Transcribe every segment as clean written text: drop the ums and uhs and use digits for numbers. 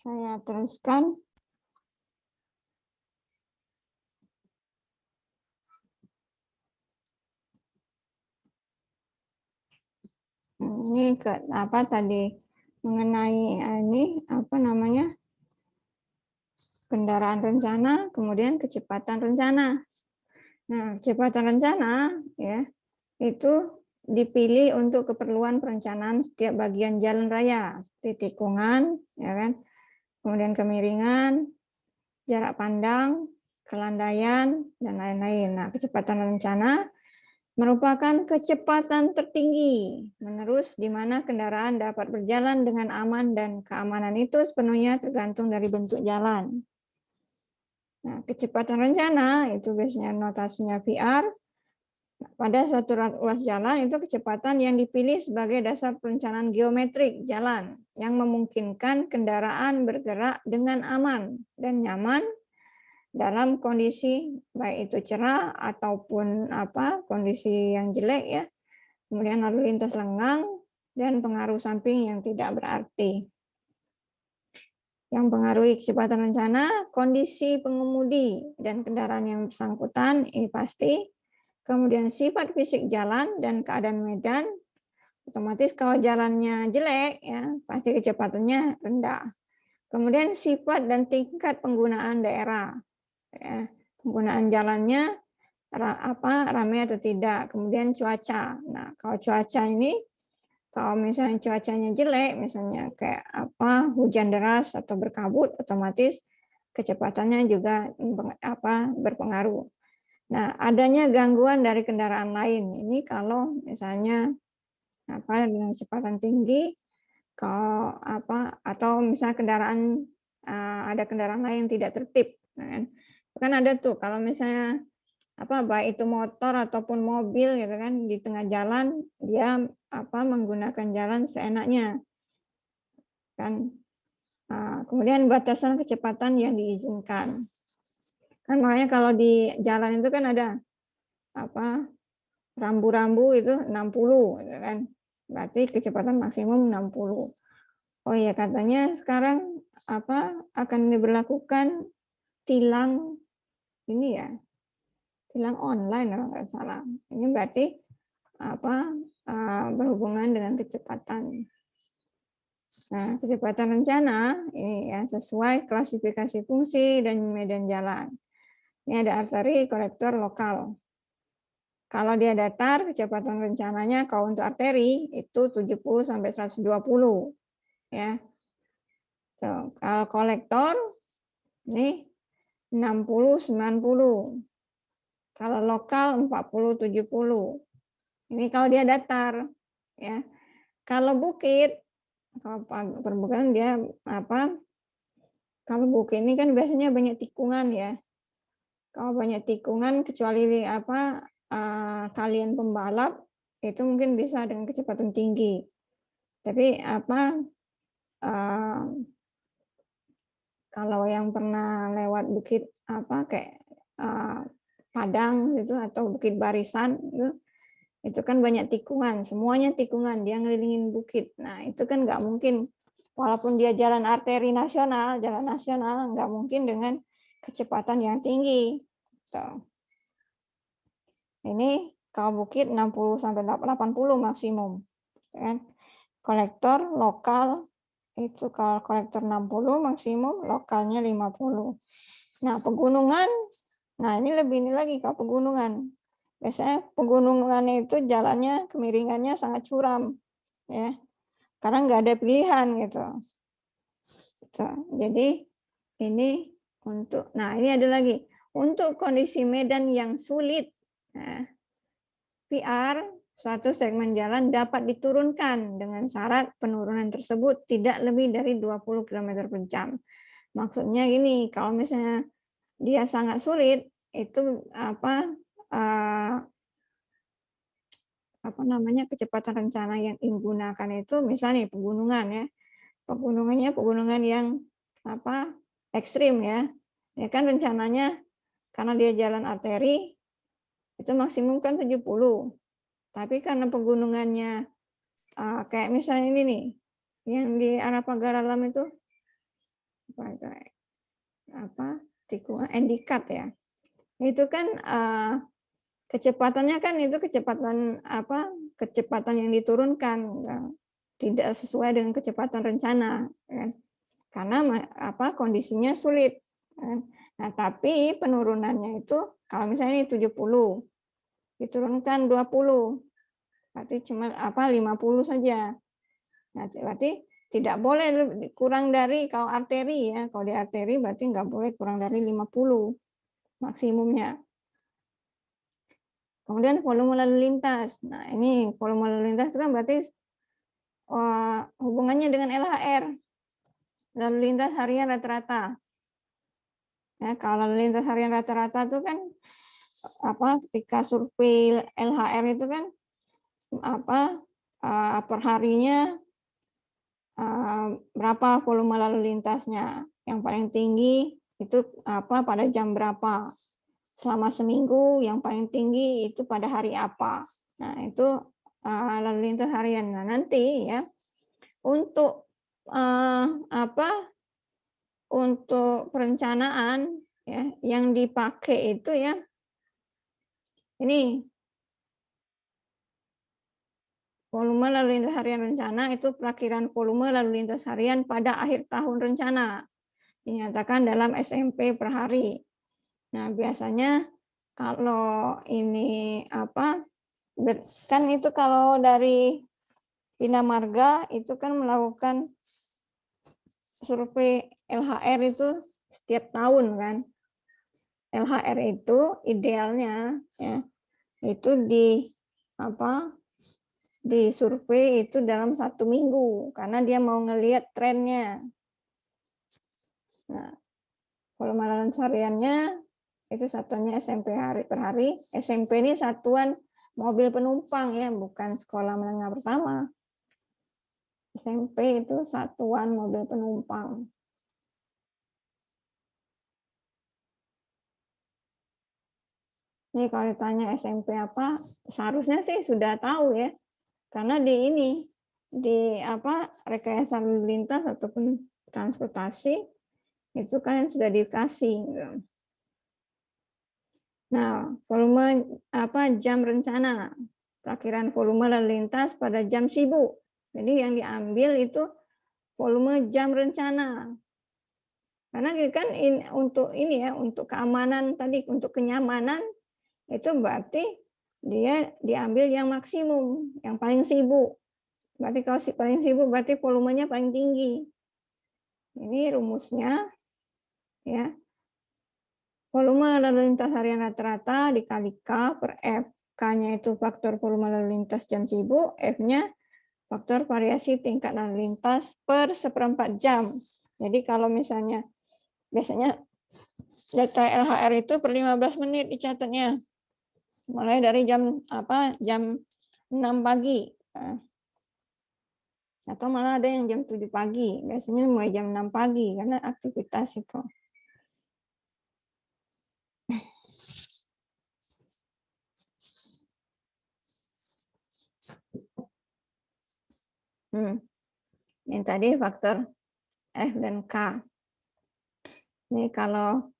Saya teruskan. Ini ke apa tadi mengenai ini apa namanya kendaraan rencana, kemudian kecepatan rencana. Nah, kecepatan rencana ya itu dipilih untuk keperluan perencanaan setiap bagian jalan raya, seperti tikungan, ya kan, kemudian kemiringan, jarak pandang, kelandaian, dan lain-lain. Nah, kecepatan rencana merupakan kecepatan tertinggi menerus di mana kendaraan dapat berjalan dengan aman dan keamanan itu sepenuhnya tergantung dari bentuk jalan. Nah, kecepatan rencana itu biasanya notasinya VR. Pada suatu ruas jalan itu kecepatan yang dipilih sebagai dasar perencanaan geometrik jalan yang memungkinkan kendaraan bergerak dengan aman dan nyaman dalam kondisi baik itu cerah ataupun kondisi yang jelek ya. Kemudian lalu lintas lengang dan pengaruh samping yang tidak berarti. Yang pengaruhi kecepatan rencana, kondisi pengemudi dan kendaraan yang bersangkutan ini pasti. Kemudian sifat fisik jalan dan keadaan medan, otomatis kalau jalannya jelek ya pasti kecepatannya rendah. Kemudian sifat dan tingkat penggunaan daerah, ya, penggunaan jalannya ramai atau tidak. Kemudian cuaca. Nah kalau cuaca ini kalau misalnya cuacanya jelek, misalnya kayak hujan deras atau berkabut, otomatis kecepatannya juga berpengaruh. Nah, adanya gangguan dari kendaraan lain. Ini kalau misalnya dengan kecepatan tinggi, kalau atau misalnya ada kendaraan lain yang tidak tertib. Nah, kan ada tuh kalau misalnya baik itu motor ataupun mobil gitu kan di tengah jalan dia menggunakan jalan seenaknya kan. Kemudian batasan kecepatan yang diizinkan kan, makanya kalau di jalan itu kan ada rambu-rambu itu 60 gitu kan, berarti kecepatan maksimum 60. Oh iya, katanya sekarang akan diberlakukan tilang ini ya, tilang online kalau nggak salah. Ini berarti berhubungan dengan kecepatan. Nah, kecepatan rencana ini ya sesuai klasifikasi fungsi dan medan jalan. Ini ada arteri, kolektor, lokal. Kalau dia datar, kecepatan rencananya kalau untuk arteri itu 70 sampai 120 ya. So, kalau kolektor ini 60 90. Kalau lokal 40 70. Ini kalau dia datar ya. Kalau bukit, kalau perbukitan dia kalau bukit ini kan biasanya banyak tikungan ya. Kalau banyak tikungan kecuali kalian pembalap itu mungkin bisa dengan kecepatan tinggi. Tapi kalau yang pernah lewat bukit kayak Padang gitu atau Bukit Barisan itu kan banyak tikungan, semuanya tikungan, dia ngelilingin bukit. Nah itu kan nggak mungkin, walaupun dia jalan arteri nasional, jalan nasional nggak mungkin dengan kecepatan yang tinggi. So, ini kalau bukit 60 sampai 80 maksimum. Kan? Kolektor lokal itu kalau kolektor 60 maksimum, lokalnya 50. Nah, pegunungan, nah ini lebih ini lagi kalau pegunungan. Biasanya pegunungan itu jalannya kemiringannya sangat curam ya. Karena nggak ada pilihan gitu. Jadi ini ini ada lagi untuk kondisi medan yang sulit. Nah, PR suatu segmen jalan dapat diturunkan dengan syarat penurunan tersebut tidak lebih dari 20 km per jam. Maksudnya gini, kalau misalnya dia sangat sulit, itu kecepatan rencana yang digunakan itu misalnya pegunungan ya. Pegunungan yang ekstrim ya. Ya kan rencananya karena dia jalan arteri itu maksimum kan 70. Tapi karena pegunungannya kayak misalnya ini nih, yang di arah Pagar Alam itu, tikungan handikat ya. Itu kan kecepatannya kan itu kecepatan yang diturunkan, tidak sesuai dengan kecepatan rencana, kan? Karena kondisinya sulit. Nah, tapi penurunannya itu kalau misalnya 70 diturunkan 20, berarti cuma 50 saja. Nah, berarti tidak boleh kurang dari, kalau arteri ya, kalau di arteri berarti nggak boleh kurang dari 50 maksimumnya. Kemudian volume lalu lintas. Nah, ini volume lalu lintas itu kan berarti hubungannya dengan LHR, lalu lintas harian rata-rata. Ya, kalau lalu lintas harian rata-rata itu kan ketika survei LHR itu kan per harinya berapa volume lalu lintasnya. Yang paling tinggi itu pada jam berapa. Selama seminggu yang paling tinggi itu pada hari apa. Nah, itu lalu lintas harian. Nah, nanti ya untuk untuk perencanaan ya yang dipakai itu ya ini volume lalu lintas harian rencana, itu perakiraan volume lalu lintas harian pada akhir tahun rencana dinyatakan dalam SMP per hari. Nah, biasanya kalau ini kan itu kalau dari Bina Marga itu kan melakukan survei LHR itu setiap tahun kan. LHR itu idealnya ya itu di survei itu dalam 1 minggu karena dia mau ngelihat trennya. Nah, volume lalu lintas hariannya itu satuannya SMP hari per hari. SMP ini satuan mobil penumpang ya, bukan sekolah menengah pertama. SMP itu satuan mobil penumpang. Ini kalau ditanya SMP apa, seharusnya sih sudah tahu ya. Karena di rekayasa lalu lintas ataupun transportasi itu kalian sudah dikasih. Nah, volume jam rencana. Perakiraan volume lalu lintas pada jam sibuk. Jadi yang diambil itu volume jam rencana. Karena kan untuk keamanan tadi, untuk kenyamanan itu berarti dia diambil yang maksimum, yang paling sibuk. Berarti kalau paling sibuk berarti volumenya paling tinggi. Ini rumusnya ya. Volume lalu lintas harian rata-rata dikali K per F. K-nya itu faktor volume lalu lintas jam sibuk, F-nya faktor variasi tingkat lalu lintas per 1/4 jam. Jadi kalau misalnya biasanya data LHR itu per 15 menit dicatatnya. Mulai dari jam 6 pagi. Atau malah ada yang jam 7 pagi. Biasanya mulai jam 6 pagi karena aktivitas itu. Yang tadi faktor F dan K. Ini kalau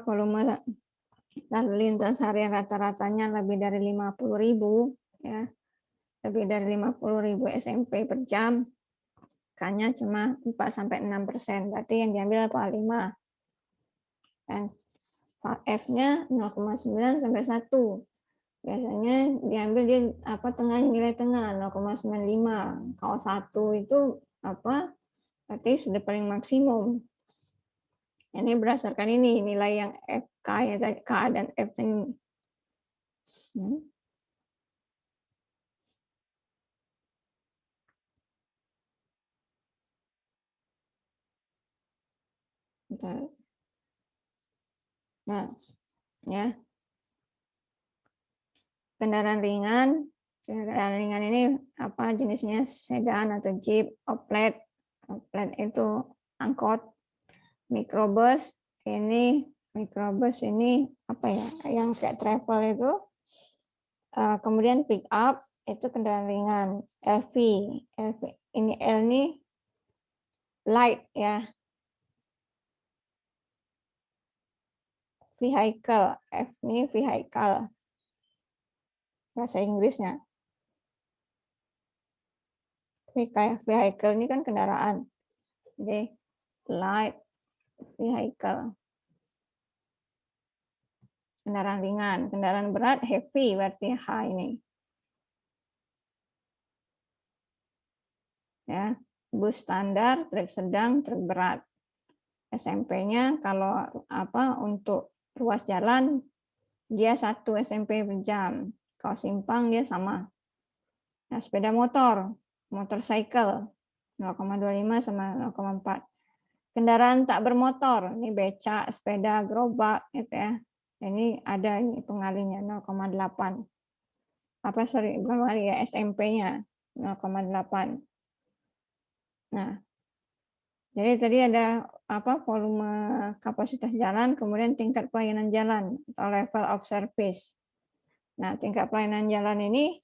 volume lalu lintas harian rata-ratanya lebih dari 50.000 ya. Lebih dari 50.000 SMP per jam. K-nya cuma 4-6%. Berarti yang diambil 5. Dan F-nya 0,9 sampai 1. Biasanya diambil dia tengah, nilai tengah 0,95. Kalau 1 itu berarti sudah paling maksimum. Ini berdasarkan ini nilai yang FK ya tadi, K dan F ini. Nah, ya. Kendaraan ringan ini jenisnya sedan atau jeep, oplet itu angkot, mikrobus ini yang kayak travel itu, kemudian pick up itu kendaraan ringan, LV ini L ini light ya, vehicle. F ini vehicle. Bahasa Inggrisnya. Vehicle ini kan kendaraan. Jadi light vehicle. Kendaraan ringan. Kendaraan berat heavy berarti high ini. Ya, bus standar, truk sedang, truk berat. SMP-nya kalau untuk ruas jalan dia 1 SMP per jam. Kalau simpang dia sama. Nah, sepeda motor, motorcycle 0,25 sama 0,4. Kendaraan tak bermotor, ini becak, sepeda, gerobak gitu ya. Ini ada ini pengalinya 0,8. Ya, SMP-nya 0,8. Nah, jadi tadi ada volume kapasitas jalan, kemudian tingkat pelayanan jalan atau level of service. Nah, tingkat pelayanan jalan ini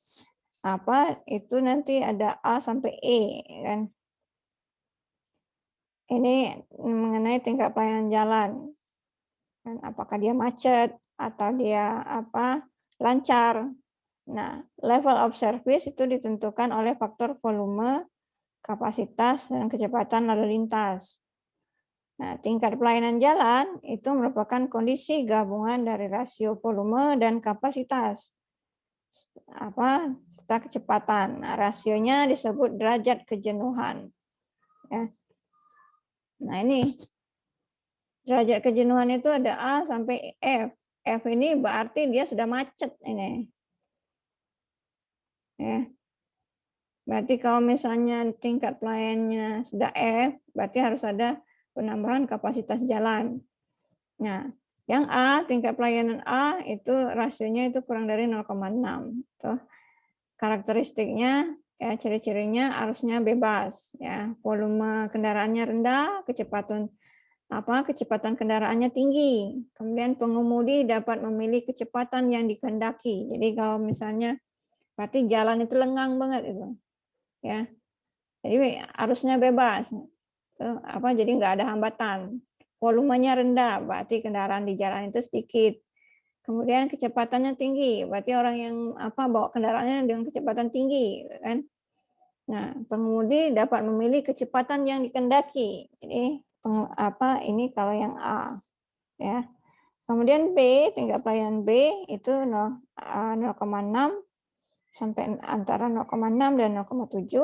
itu nanti ada A sampai E kan. Ini mengenai tingkat pelayanan jalan. Dan apakah dia macet atau dia lancar. Nah, level of service itu ditentukan oleh faktor volume, kapasitas, dan kecepatan lalu lintas. Nah, tingkat pelayanan jalan itu merupakan kondisi gabungan dari rasio volume dan kapasitas. Serta kecepatan. Nah, rasionya disebut derajat kejenuhan. Ya. Nah, ini derajat kejenuhan itu ada A sampai F. F ini berarti dia sudah macet ini. Ya. Berarti kalau misalnya tingkat pelayanannya sudah F, berarti harus ada penambahan kapasitas jalan. Nah, yang A, tingkat pelayanan A itu rasionya itu kurang dari 0,6. Tuh. Karakteristiknya, ya ciri-cirinya arusnya bebas, ya volume kendaraannya rendah, kecepatan kendaraannya tinggi. Kemudian pengemudi dapat memilih kecepatan yang dikehendaki. Jadi kalau misalnya berarti jalan itu lengang banget itu. Ya. Jadi arusnya bebas. Jadi nggak ada hambatan. Volumenya rendah, berarti kendaraan di jalan itu sedikit. Kemudian kecepatannya tinggi, berarti orang yang bawa kendaraannya dengan kecepatan tinggi, kan? Nah, pengemudi dapat memilih kecepatan yang dikehendaki. Jadi ini kalau yang A, ya. Kemudian B, tingkat pelayanan B itu 0,6 sampai antara 0,6 dan 0,7.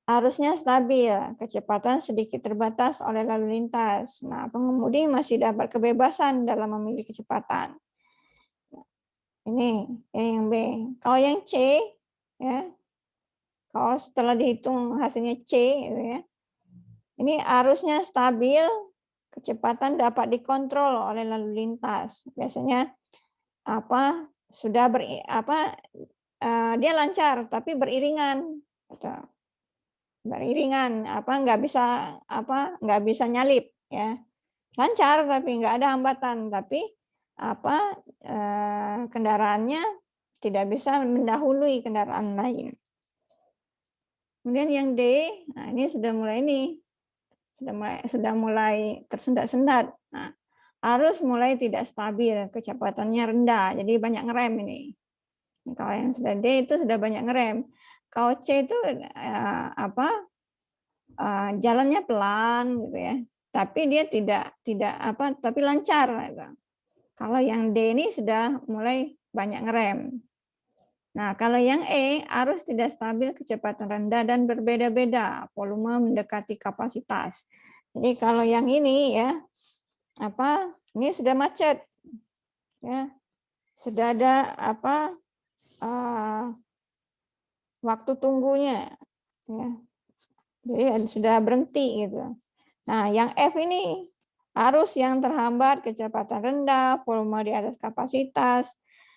Arusnya stabil, kecepatan sedikit terbatas oleh lalu lintas. Nah, pengemudi masih dapat kebebasan dalam memilih kecepatan. Ini yang B. Kalau yang C, ya, kalau setelah dihitung hasilnya C, gitu ya, ini arusnya stabil, kecepatan dapat dikontrol oleh lalu lintas. Biasanya dia lancar tapi beriringan. Gitu. Beriringan, nggak bisa nyalip, ya. Lancar tapi nggak ada hambatan, tapi kendaraannya tidak bisa mendahului kendaraan lain. Kemudian yang D, nah ini sudah mulai tersendat-sendat. Nah, arus mulai tidak stabil, kecepatannya rendah, jadi banyak ngerem ini. Kalau yang sudah D itu sudah banyak ngerem. Kalau C itu jalannya pelan gitu ya, tapi dia tapi lancar. Gitu. Kalau yang D ini sudah mulai banyak ngerem. Nah, kalau yang E, arus tidak stabil, kecepatan rendah dan berbeda-beda, volume mendekati kapasitas. Jadi kalau yang ini ya, ini sudah macet, ya, sudah ada waktu tunggunya, ya, jadi sudah berhenti gitu. Nah, yang F ini arus yang terhambat, kecepatan rendah, volume di atas kapasitas.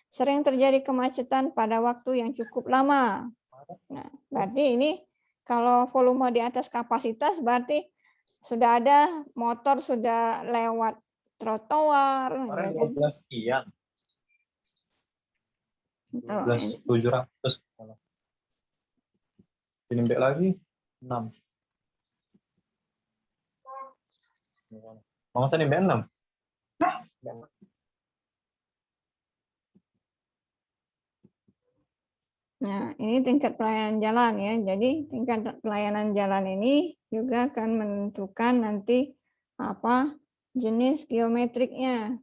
Sering terjadi kemacetan pada waktu yang cukup lama. Nah, berarti ini kalau volume di atas kapasitas berarti sudah ada motor sudah lewat trotoar. Kemarin 12 sekian. 12.700. Ini lagi 6. Mau saya nimbe 6? Nah, ini tingkat pelayanan jalan ya. Jadi tingkat pelayanan jalan ini juga akan menentukan nanti apa jenis geometriknya.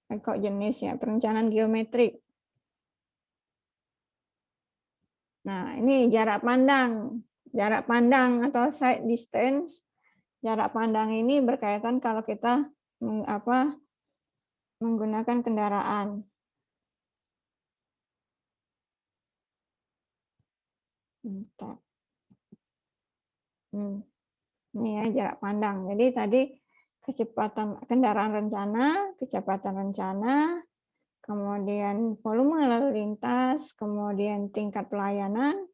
Kok jenis ya, perencanaan geometrik. Nah, ini jarak pandang. Jarak pandang atau sight distance. Jarak pandang ini berkaitan kalau kita menggunakan kendaraan. Ini ya jarak pandang. Jadi tadi kecepatan kendaraan rencana, kecepatan rencana, kemudian volume lalu lintas, kemudian tingkat pelayanan,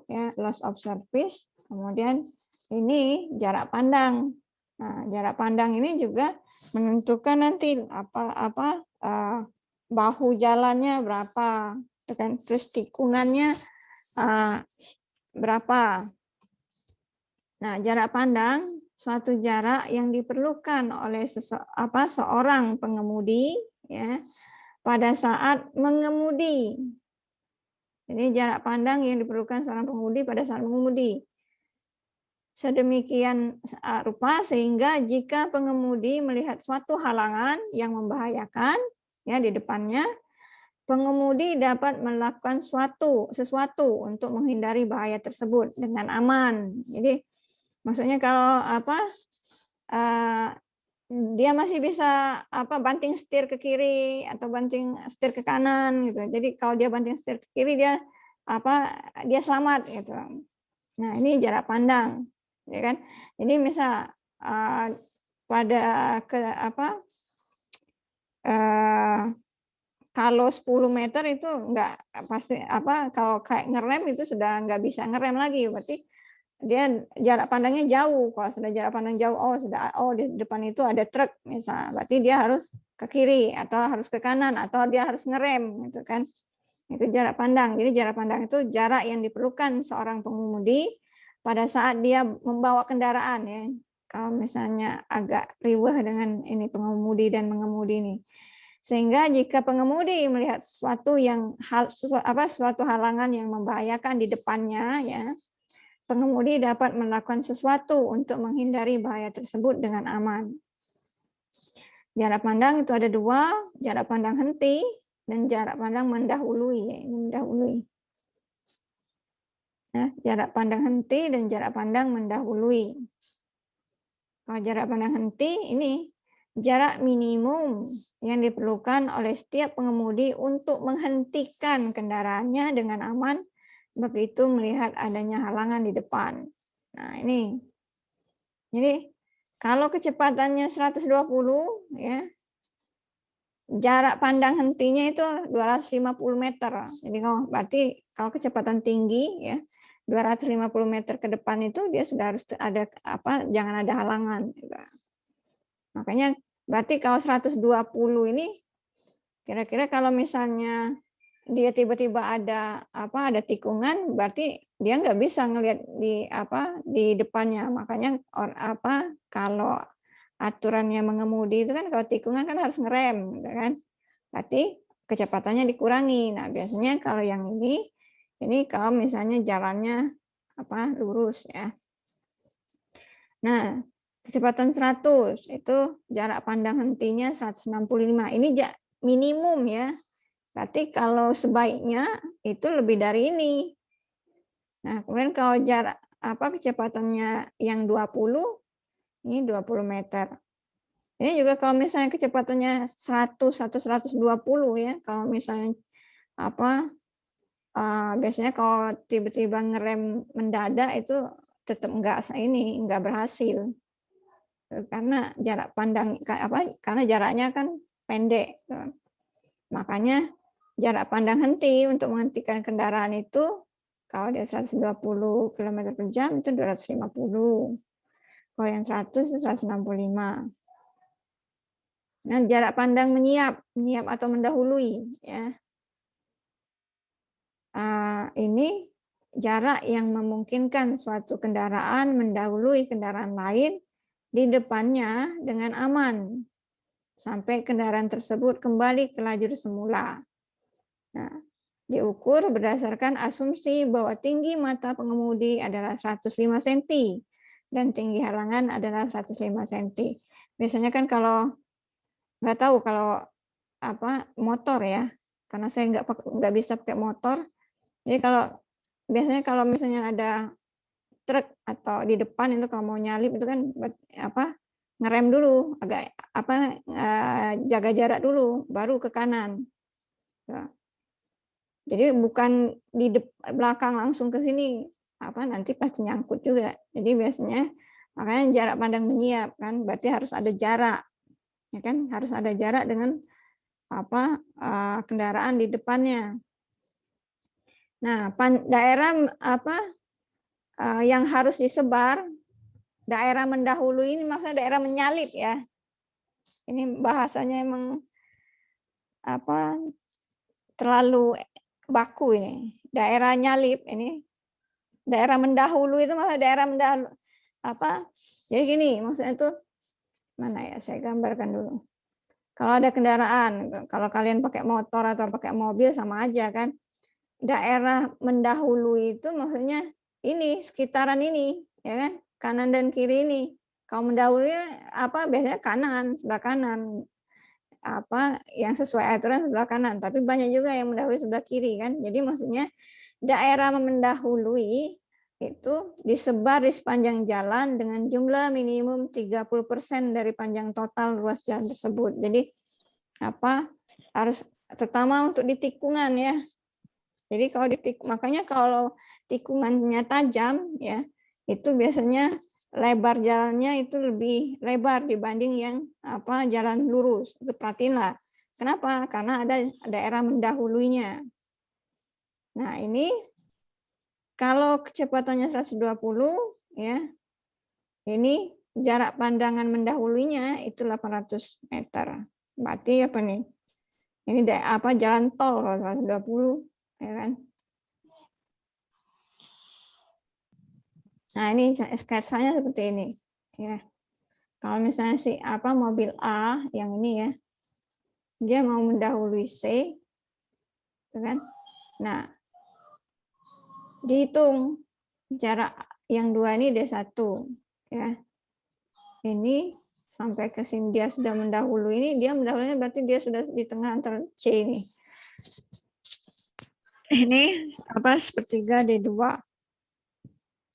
ya loss of service, kemudian ini jarak pandang. Nah, jarak pandang ini juga menentukan nanti bahu jalannya berapa, terus tikungannya berapa. Nah, jarak pandang suatu jarak yang diperlukan oleh seorang pengemudi ya pada saat mengemudi. Jadi jarak pandang yang diperlukan seorang pengemudi pada saat mengemudi. Sedemikian rupa sehingga jika pengemudi melihat suatu halangan yang membahayakan ya di depannya, pengemudi dapat melakukan sesuatu untuk menghindari bahaya tersebut dengan aman. Jadi maksudnya kalau dia masih bisa banting setir ke kiri atau banting setir ke kanan gitu. Jadi kalau dia banting setir ke kiri dia selamat gitu. Nah, ini jarak pandang, ya kan? Jadi misal kalau 10 meter itu enggak pasti kalau kayak ngerem itu sudah nggak bisa ngerem lagi, berarti dia jarak pandangnya jauh. Kalau sudah jarak pandang jauh, di depan itu ada truk misalnya, berarti dia harus ke kiri atau harus ke kanan atau dia harus ngerem gitu kan. Itu jarak pandang. Jadi jarak pandang itu jarak yang diperlukan seorang pengemudi pada saat dia membawa kendaraan ya. Kalau misalnya agak riweh dengan ini pengemudi dan mengemudi ini. Sehingga jika pengemudi melihat suatu halangan yang membahayakan di depannya ya, pengemudi dapat melakukan sesuatu untuk menghindari bahaya tersebut dengan aman. Jarak pandang itu ada dua, jarak pandang henti dan jarak pandang mendahului. Ya, ini mendahului. Nah, jarak pandang henti dan jarak pandang mendahului. Kalau jarak pandang henti ini jarak minimum yang diperlukan oleh setiap pengemudi untuk menghentikan kendaraannya dengan aman begitu melihat adanya halangan di depan. Nah, ini. Jadi kalau kecepatannya 120 ya, jarak pandang hentinya itu 250 meter. Jadi berarti kalau kecepatan tinggi ya 250 meter ke depan itu dia sudah harus ada jangan ada halangan. Makanya berarti kalau 120 ini kira-kira kalau misalnya dia tiba-tiba ada tikungan, berarti dia nggak bisa ngelihat di depannya. Makanya kalau aturannya mengemudi itu kan kalau tikungan kan harus ngerem, gitu kan? Berarti kecepatannya dikurangi. Nah biasanya kalau yang ini kalau misalnya jalannya lurus ya. Nah kecepatan 100 itu jarak pandang hentinya 165. Ini minimum ya. Berarti kalau sebaiknya itu lebih dari ini. Nah, kemudian kalau jarak kecepatannya yang 20, ini 20 meter. Ini juga kalau misalnya kecepatannya 100 atau 120 ya, kalau misalnya biasanya kalau tiba-tiba ngerem mendadak itu tetap nggak berhasil. Karena jarak pandang karena jaraknya kan pendek. Makanya jarak pandang henti untuk menghentikan kendaraan itu kalau dia 120 km per jam itu 250. Kalau yang 100 itu 165. Nah, jarak pandang menyiap atau mendahului ya. Ini jarak yang memungkinkan suatu kendaraan mendahului kendaraan lain di depannya dengan aman. sampai kendaraan tersebut kembali ke lajur semula. Nah, diukur berdasarkan asumsi bahwa tinggi mata pengemudi adalah 105 cm dan tinggi halangan adalah 105 cm. Biasanya kan kalau nggak tahu kalau motor ya, karena saya nggak bisa pakai motor. Jadi biasanya kalau misalnya ada truk atau di depan itu kalau mau nyalip itu kan ngerem dulu, agak jaga jarak dulu, baru ke kanan. Jadi bukan di belakang langsung ke sini, nanti pasti nyangkut juga. Jadi biasanya makanya jarak pandang menyiap kan, berarti harus ada jarak, ya kan, harus ada jarak dengan kendaraan di depannya. Nah, daerah yang harus disebar, daerah mendahului ini maksudnya daerah menyalip ya. Ini bahasanya emang terlalu baku ini. Daerah nyalip ini, daerah mendahului itu maksudnya daerah mendahului Jadi gini, maksudnya itu mana ya? Saya gambarkan dulu. Kalau ada kendaraan, kalau kalian pakai motor atau pakai mobil sama aja kan. Daerah mendahului itu maksudnya ini sekitaran ini, ya kan, kanan dan kiri ini. Kalau mendahului biasanya kanan, sebelah kanan, yang sesuai aturan sebelah kanan. Tapi banyak juga yang mendahului sebelah kiri kan. Jadi maksudnya daerah mendahului itu disebar di sepanjang jalan dengan jumlah minimum 30% dari panjang total ruas jalan tersebut. Jadi harus terutama untuk di tikungan ya. Jadi makanya kalau tikungannya tajam ya, itu biasanya lebar jalannya itu lebih lebar dibanding yang jalan lurus. Itu perhatiinlah. Kenapa? Karena ada daerah mendahulunya. Nah, ini kalau kecepatannya 120 ya. Ini jarak pandangan mendahulunya itu 800 meter. Berarti apa nih? Ini jalan tol kalau 120. Ya kan? Nah, ini sketsanya seperti ini ya. Kalau misalnya mobil A yang ini ya, dia mau mendahului C, kan? Nah, dihitung jarak yang dua ini D1 ya. Ini sampai ke sini dia sudah mendahului ini, dia mendahulunya berarti dia sudah di tengah antara C ini. Ini sepertiga D2.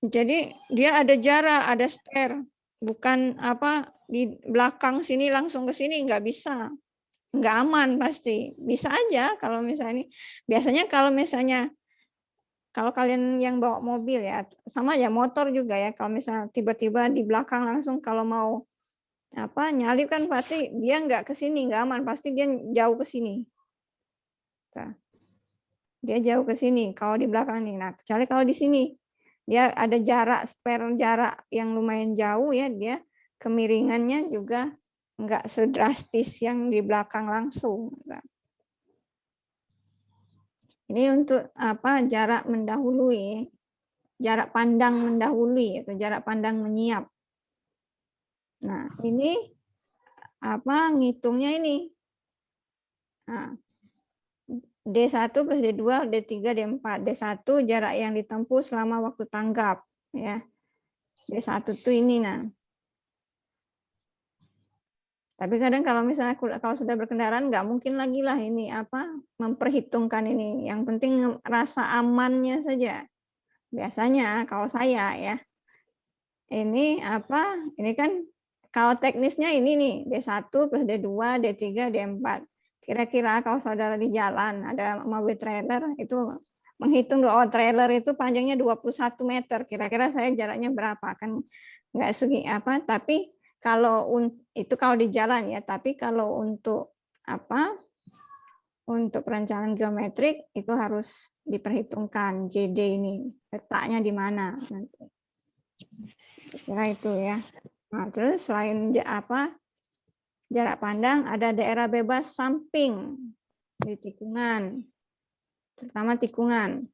Jadi dia ada jarak, ada spare. Bukan di belakang sini langsung ke sini, nggak bisa. Nggak aman pasti. Bisa aja kalau misalnya, biasanya kalau kalian yang bawa mobil ya, sama ya motor juga ya, kalau misalnya tiba-tiba di belakang langsung kalau mau nyalip kan pasti dia nggak ke sini, nggak aman, pasti dia jauh ke sini. Dia jauh ke sini kalau di belakang nih. Nah, kecuali kalau di sini dia ada jarak spare, jarak yang lumayan jauh ya, dia kemiringannya juga nggak sedrastis yang di belakang langsung. Ini untuk jarak mendahului, jarak pandang mendahului atau jarak pandang menyiap. Nah, ini ngitungnya ini. Nah, D1 plus D2, D3, D4. D1 jarak yang ditempuh selama waktu tanggap. Ya. D1 itu ini. Nah. Tapi kadang kalau misalnya kalau sudah berkendaraan, nggak mungkin lagi lah ini memperhitungkan ini. Yang penting rasa amannya saja. Biasanya kalau saya ya, ini ini kan kalau teknisnya ini nih, D1 plus D2, D3, D4. Kira-kira kalau saudara di jalan ada mobil trailer itu menghitung trailer itu panjangnya 21 meter. Kira-kira saya jaraknya berapa? Kan nggak segi tapi kalau itu kalau di jalan ya, tapi kalau untuk untuk perencanaan geometrik itu harus diperhitungkan JD ini letaknya di mana nanti. Kira itu ya. Nah, terus selain jarak pandang, ada daerah bebas samping di tikungan, terutama tikungan.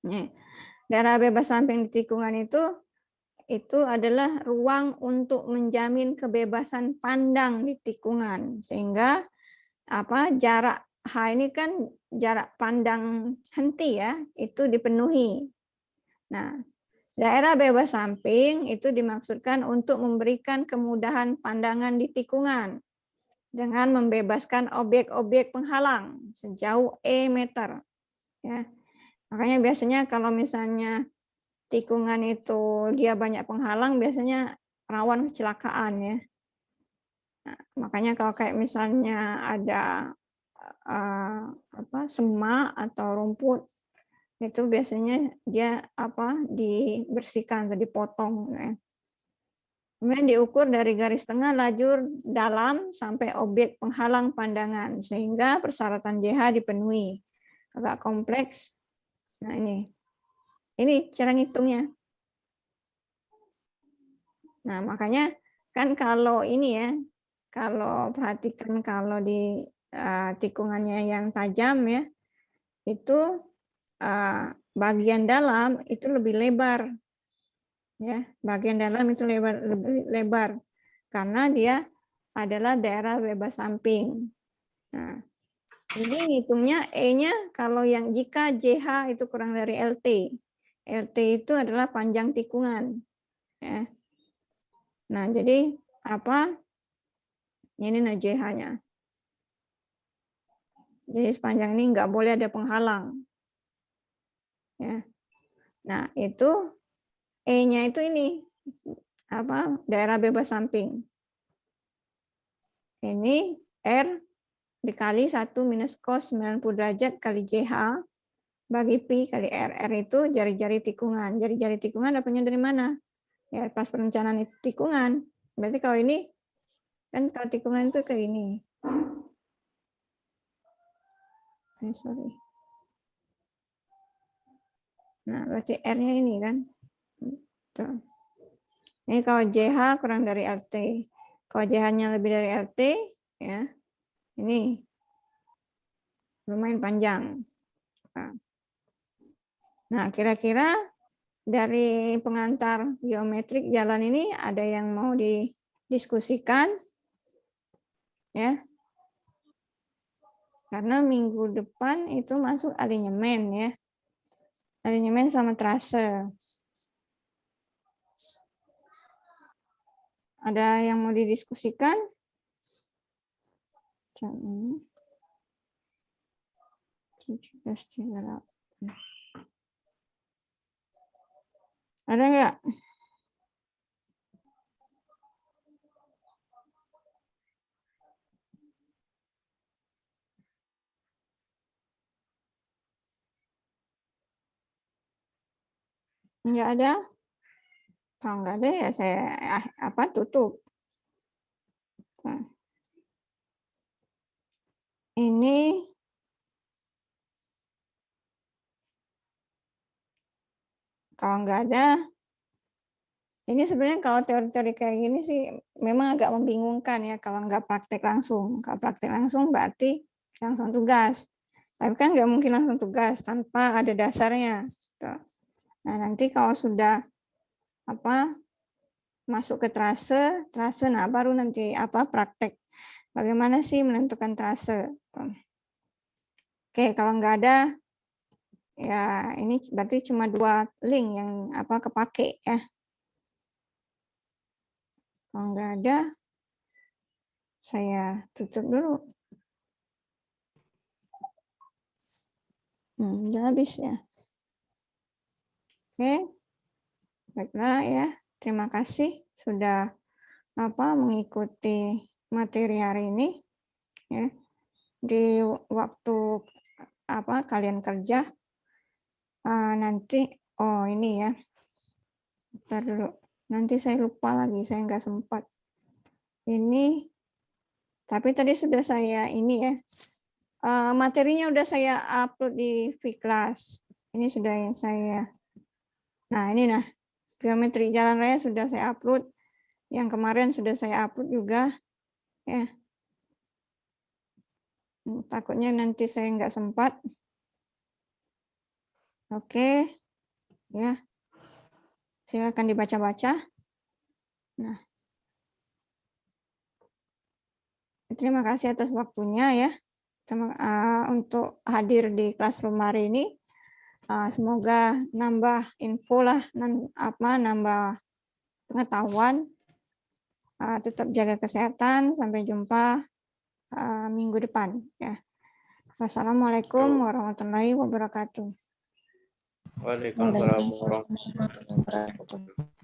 Nih, daerah bebas samping di tikungan itu itu adalah ruang untuk menjamin kebebasan pandang di tikungan, sehingga jarak H ini kan jarak pandang henti ya, itu dipenuhi. Nah, daerah bebas samping itu dimaksudkan untuk memberikan kemudahan pandangan di tikungan dengan membebaskan objek-objek penghalang sejauh E meter. Ya. Makanya biasanya kalau misalnya tikungan itu dia banyak penghalang, biasanya rawan kecelakaan ya. Nah, makanya kalau kayak misalnya ada semak atau rumput, itu biasanya dia dibersihkan atau dipotong ya. Kemudian diukur dari garis tengah lajur dalam sampai objek penghalang pandangan sehingga persyaratan JH dipenuhi. Agak kompleks. Nah, ini cara ngitungnya. Nah, makanya kan kalau ini ya, kalau perhatikan kalau di tikungannya yang tajam ya, itu bagian dalam itu lebih lebar. Ya, bagian dalam itu lebih lebar karena dia adalah daerah bebas samping. Nah, ini ngitungnya E-nya kalau yang jika JH itu kurang dari LT. LT itu adalah panjang tikungan. Ya. Nah, jadi ini JH-nya. Jadi sepanjang ini nggak boleh ada penghalang. Ya. Nah, itu E-nya itu ini daerah bebas samping. Ini R dikali 1 minus cos 90 derajat kali JH bagi pi kali R. R itu jari-jari tikungan. Jari-jari tikungan dapatnya dari mana? Ya, pas perencanaan tikungan. Berarti kalau ini, kan kalau tikungan itu kayak ini. Sorry. Nah, berarti R-nya ini kan. Tuh. Ini kalau JH kurang dari LT. Kalau JH-nya lebih dari LT, ya, ini lumayan panjang. Nah, kira-kira dari pengantar geometrik jalan ini ada yang mau didiskusikan? Ya. Karena minggu depan itu masuk alinyemen ya. Alinyemen sama trase. Ada yang mau didiskusikan? Jam 17.38. Ada nggak? Nggak ada? Kalau nggak ada ya saya tutup. Nah. Ini kalau nggak ada, ini sebenarnya kalau teori-teori kayak gini sih memang agak membingungkan ya kalau nggak praktek langsung. Kalau praktek langsung berarti langsung tugas. Tapi kan nggak mungkin langsung tugas tanpa ada dasarnya. Nah, nanti kalau sudah masuk ke trase, nah baru nanti praktek. Bagaimana sih menentukan trase? Oke, kalau nggak ada, ya ini berarti cuma 2 link yang kepake ya. Kalau nggak ada, saya tutup dulu. Udah habis ya. Oke, baiklah ya. Terima kasih sudah mengikuti materi hari ini. Ya. Di waktu kalian kerja nanti, ini ya. Bentar dulu. Nanti saya lupa lagi, saya nggak sempat. Ini, tapi tadi sudah saya ini ya. Materinya udah saya upload di Vclass. Ini sudah yang saya. Nah, ini geometri jalan raya sudah saya upload. Yang kemarin sudah saya upload juga. Ya. Takutnya nanti saya nggak sempat. Oke. Ya. Silakan dibaca-baca. Nah, terima kasih atas waktunya ya untuk hadir di Classroom hari ini. Semoga nambah info lah, nambah pengetahuan. Tetap jaga kesehatan. Sampai jumpa minggu depan. Ya. Wassalamualaikum warahmatullahi wabarakatuh. Waalaikumsalam warahmatullahi wabarakatuh.